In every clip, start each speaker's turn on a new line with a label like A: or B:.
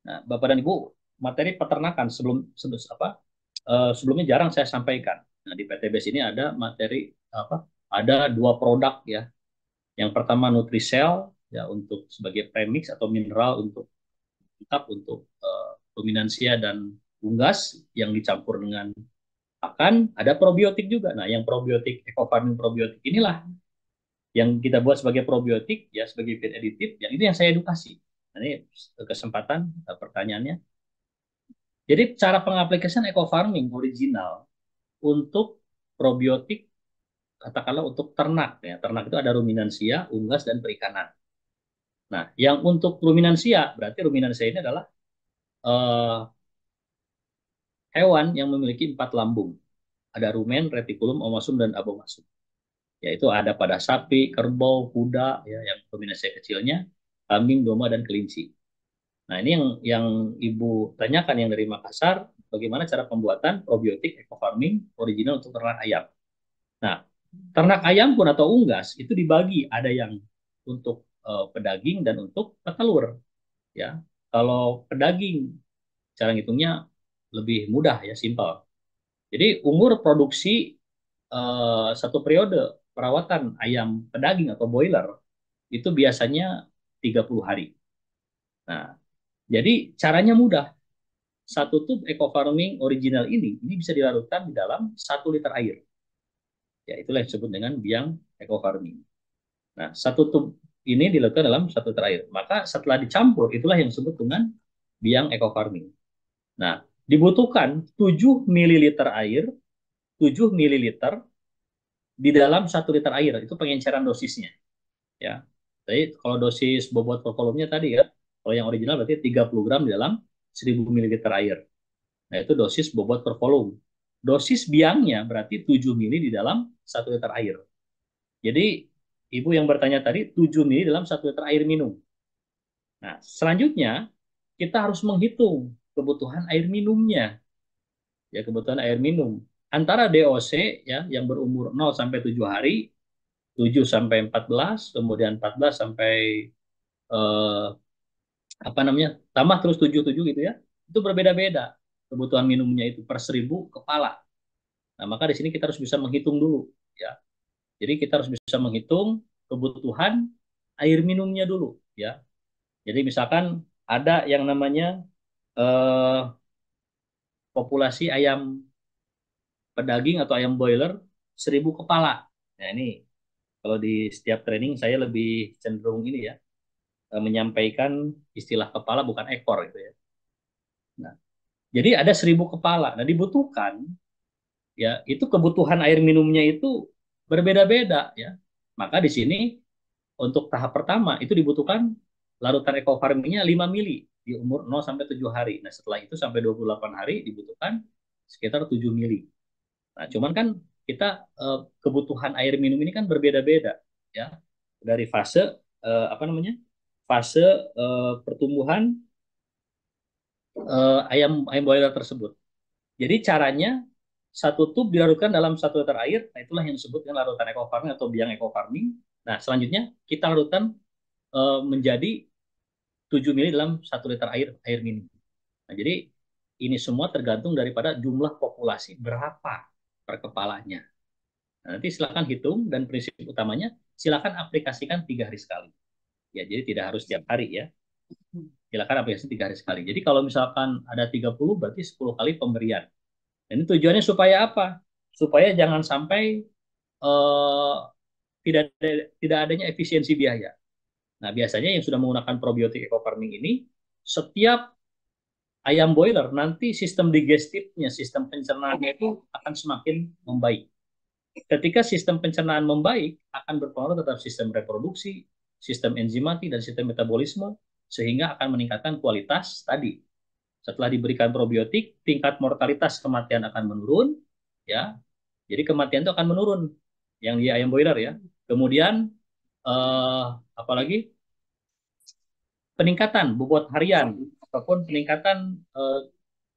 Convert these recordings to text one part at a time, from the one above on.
A: Nah, Bapak dan Ibu, materi peternakan sebelumnya jarang saya sampaikan. Nah, di PTBS ini ada materi apa? Ada dua produk ya. Yang pertama Nutrisel ya untuk sebagai premix atau mineral untuk lengkap untuk ruminansia dan unggas yang dicampur dengan pakan. Ada probiotik juga. Nah, yang probiotik Eco Farming probiotik inilah yang kita buat sebagai probiotik ya sebagai feed additive. Yang itu yang saya edukasi. Nah, ini kesempatan pertanyaannya. Jadi cara pengaplikasian eco farming original untuk probiotik katakanlah untuk ternak ya. Ternak itu ada ruminansia, unggas dan perikanan. Nah, yang untuk ruminansia berarti ruminansia ini adalah eh, hewan yang memiliki 4 lambung. Ada rumen, retikulum, omasum dan abomasum. Yaitu ada pada sapi, kerbau, kuda ya yang ruminansia kecilnya, kambing, domba dan kelinci. Nah, ini yang Ibu tanyakan yang dari Makassar, bagaimana cara pembuatan probiotik eco farming original untuk ternak ayam. Nah, ternak ayam pun atau unggas itu dibagi, ada yang untuk pedaging dan untuk petelur, ya. Kalau pedaging, cara ngitungnya lebih mudah ya, simpel. Jadi umur produksi satu periode perawatan ayam pedaging atau boiler itu biasanya 30 hari. Nah, jadi caranya mudah. Satu tub eco farming original ini bisa dilarutkan di dalam 1 liter air. Ya, itulah yang disebut dengan biang eco farming. Nah, satu tub ini dilakukan dalam 1 liter air. Maka setelah dicampur, itulah yang disebut dengan biang eco farming. Nah, dibutuhkan 7 mililiter air, 7 mililiter di dalam 1 liter air. Itu pengenceran dosisnya. Ya. Jadi kalau dosis bobot per volumenya tadi ya, kalau yang original berarti 30 gram di dalam 1000 mililiter air. Nah, itu dosis bobot per volume. Dosis biangnya berarti 7 mili di dalam 1 liter air. Jadi, Ibu yang bertanya tadi 7 mili dalam 1 liter air minum. Nah, selanjutnya kita harus menghitung kebutuhan air minumnya. Ya, kebutuhan air minum. Antara DOC ya yang berumur 0 sampai 7 hari, 7 sampai 14, kemudian 14 sampai eh, apa namanya? Tambah terus 7 gitu ya. Itu berbeda-beda kebutuhan minumnya itu per 1000 kepala. Nah, maka di sini kita harus bisa menghitung dulu ya. Jadi kita harus bisa menghitung kebutuhan air minumnya dulu ya. Jadi misalkan ada yang namanya eh, populasi ayam pedaging atau ayam boiler 1000 kepala. Nah, ini kalau di setiap training saya lebih cenderung ini ya, menyampaikan istilah kepala bukan ekor gitu ya. Nah, jadi ada 1000 kepala. Nah, dibutuhkan ya itu kebutuhan air minumnya itu berbeda-beda ya. Maka di sini untuk tahap pertama itu dibutuhkan larutan eco farmingnya 5 mili di umur 0 sampai 7 hari. Nah, setelah itu sampai 28 hari dibutuhkan sekitar 7 mili. Nah, cuman kan kita kebutuhan air minum ini kan berbeda-beda ya. Dari fase apa namanya? Fase pertumbuhan ayam ayam broiler tersebut. Jadi caranya satu tub dilarutkan dalam 1 liter air. Nah, itulah yang disebut dengan larutan eco farming atau biang eco farming. Nah, selanjutnya kita larutkan menjadi 7 mili dalam 1 liter air minum. Nah, jadi ini semua tergantung daripada jumlah populasi berapa per kepalanya. Nah, nanti silakan hitung dan prinsip utamanya silakan aplikasikan 3 hari sekali. Ya, jadi tidak harus setiap hari ya. Silakan aplikasi 3 hari sekali. Jadi kalau misalkan ada 30 berarti 10 kali pemberian. Dan ini tujuannya supaya apa? Supaya jangan sampai eh, tidak adanya efisiensi biaya. Nah, biasanya yang sudah menggunakan probiotik eco farming ini setiap ayam boiler nanti sistem digestifnya, sistem pencernaannya itu akan semakin membaik. Ketika sistem pencernaan membaik, akan berpengaruh terhadap sistem reproduksi, sistem enzimati, dan sistem metabolisme, sehingga akan meningkatkan kualitas tadi. Setelah diberikan probiotik, tingkat mortalitas kematian akan menurun, ya. Jadi kematian itu akan menurun, yang di ayam boiler ya. Kemudian, apalagi peningkatan bobot harian, ataupun peningkatan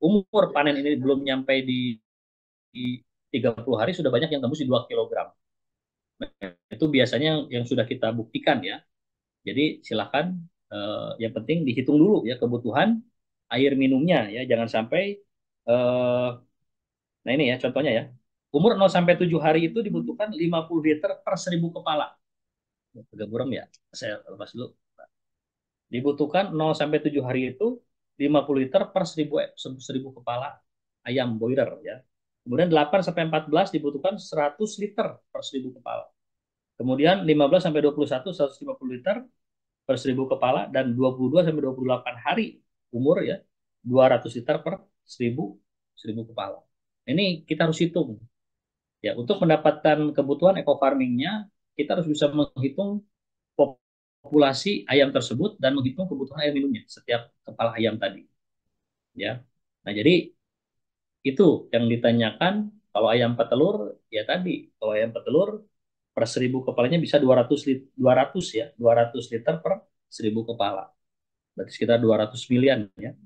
A: umur panen ini belum nyampe di 30 hari, sudah banyak yang tembus di 2 kilogram. Itu biasanya yang sudah kita buktikan ya. Jadi silakan yang penting dihitung dulu ya kebutuhan air minumnya ya, jangan sampai nah ini ya contohnya ya. Umur 0 sampai 7 hari itu dibutuhkan 50 liter per 1000 kepala. Agak buram ya. Saya lepas dulu. Dibutuhkan 0 sampai 7 hari itu 50 liter per 1000 kepala ayam boiler ya. Kemudian 8 sampai 14 dibutuhkan 100 liter per 1000 kepala. Kemudian 15 sampai 21 150 liter per 1000 kepala, dan 22 sampai 28 hari umur ya 200 liter per 1000 kepala. Ini kita harus hitung ya, untuk mendapatkan kebutuhan eco farmingnya kita harus bisa menghitung populasi ayam tersebut dan menghitung kebutuhan air minumnya setiap kepala ayam tadi ya. Nah, jadi itu yang ditanyakan. Kalau ayam petelur ya tadi, kalau ayam petelur per 1000 kepalanya bisa 200 ya, 200 liter per 1000 kepala. Berarti sekitar 200 miliar ya.